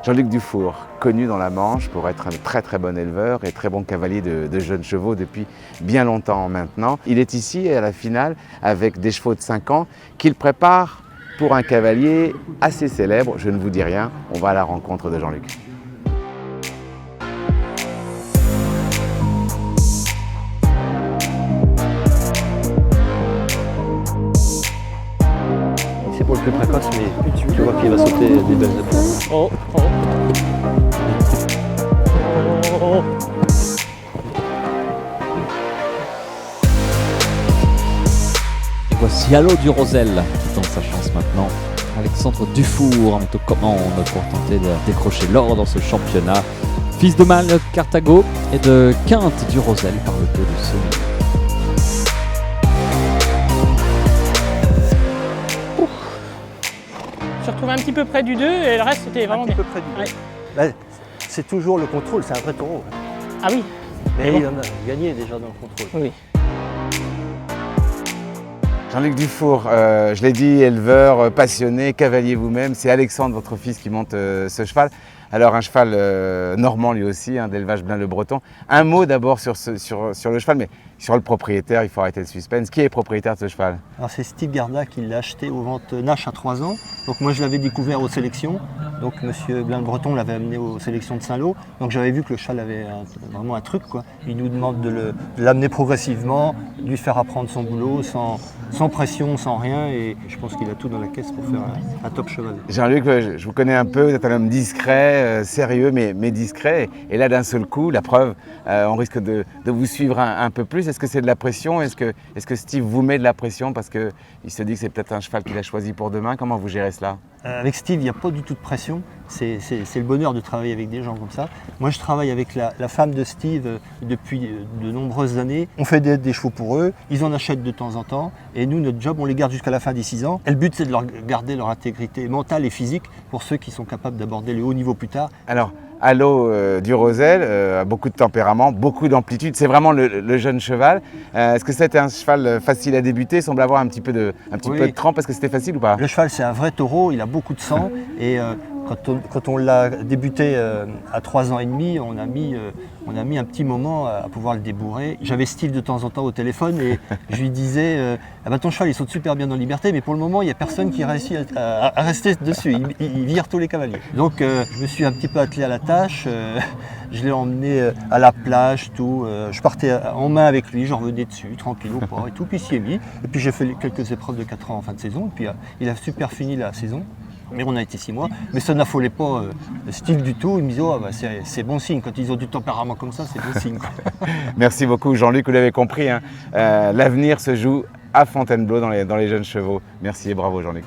Jean-Luc Dufour, connu dans la Manche pour être un très très bon éleveur et très bon cavalier de jeunes chevaux depuis bien longtemps maintenant. Il est ici à la finale avec des chevaux de 5 ans qu'il prépare pour un cavalier assez célèbre. Je ne vous dis rien, on va à la rencontre de Jean-Luc. C'est pour le plus précoce, mais tu vois qu'il va sauter des belles épaules. Oh, oh. Oh, oh. Et voici Allo du Rosel qui tente sa chance maintenant. Alexandre Dufour est aux commandes pour tenter de décrocher l'or dans ce championnat. Fils de Mal Carthago et de Quinte du Rosel par le peu de Saumur. Je suis retrouvé un petit peu près du 2 et le reste c'était vraiment bien. Un petit peu près du Ouais. Bah, c'est toujours le contrôle, c'est un vrai taureau. Ah oui, Mais bon. il en a gagné déjà dans le contrôle. oui. Jean-Luc Dufour, je l'ai dit, éleveur, passionné, cavalier vous-même, c'est Alexandre, votre fils, qui monte ce cheval. Alors un cheval normand lui aussi, d'élevage Blain-le-Breton. Un mot d'abord sur le cheval, mais sur le propriétaire, il faut arrêter le suspense. Qui est propriétaire de ce cheval? Alors c'est Steve Garda qui l'a acheté aux ventes Nash à 3 ans. Donc moi je l'avais découvert aux sélections. Donc monsieur Blain-le-Breton l'avait amené aux sélections de Saint-Lô. Donc j'avais vu que le cheval avait vraiment un truc, quoi. Il nous demande de l'amener progressivement, de lui faire apprendre son boulot sans pression, sans rien. Et je pense qu'il a tout dans la caisse pour faire un top cheval. Jean-Luc, je vous connais un peu, vous êtes un homme discret, sérieux mais discret. Et là d'un seul coup, la preuve, on risque de vous suivre un peu plus. Est-ce que c'est de la pression? Est-ce que Steve vous met de la pression parce qu'il se dit que c'est peut-être un cheval qu'il a choisi pour demain? Comment vous gérez cela? Avec Steve, il n'y a pas du tout de pression. C'est le bonheur de travailler avec des gens comme ça. Moi, je travaille avec la femme de Steve depuis de nombreuses années. On fait des chevaux pour eux. Ils en achètent de temps en temps. Et nous, notre job, on les garde jusqu'à la fin des 6 ans. Et le but, c'est de leur garder leur intégrité mentale et physique pour ceux qui sont capables d'aborder le haut niveau plus tard. Alors, Allo du Rosel a beaucoup de tempérament, beaucoup d'amplitude. C'est vraiment le jeune cheval. Est-ce que c'était un cheval facile à débuter? Il semble avoir un petit peu de crampe. Est-ce que c'était facile ou pas? Le cheval, c'est un vrai taureau. Il a beaucoup de sang. Et quand on l'a débuté à 3 ans et demi, on a mis un petit moment à pouvoir le débourrer. J'avais Steve de temps en temps au téléphone et je lui disais ah ben ton cheval il saute super bien dans Liberté, mais pour le moment il n'y a personne qui réussit à rester dessus. Il vire tous les cavaliers. Donc je me suis un petit peu attelé à la tâche. Je l'ai emmené à la plage, tout. Je partais en main avec lui, j'en revenais dessus, tranquille au port et tout. Puis il s'y est mis. Et puis j'ai fait quelques épreuves de 4 ans en fin de saison. Et puis il a super fini la saison. Mais on a été 6 mois, mais ça n'affolait pas Steve du tout. Il me disait oh, bah, c'est bon signe, quand ils ont du tempérament comme ça, c'est bon signe. Merci beaucoup Jean-Luc, vous l'avez compris, l'avenir se joue à Fontainebleau dans les jeunes chevaux. Merci et bravo Jean-Luc.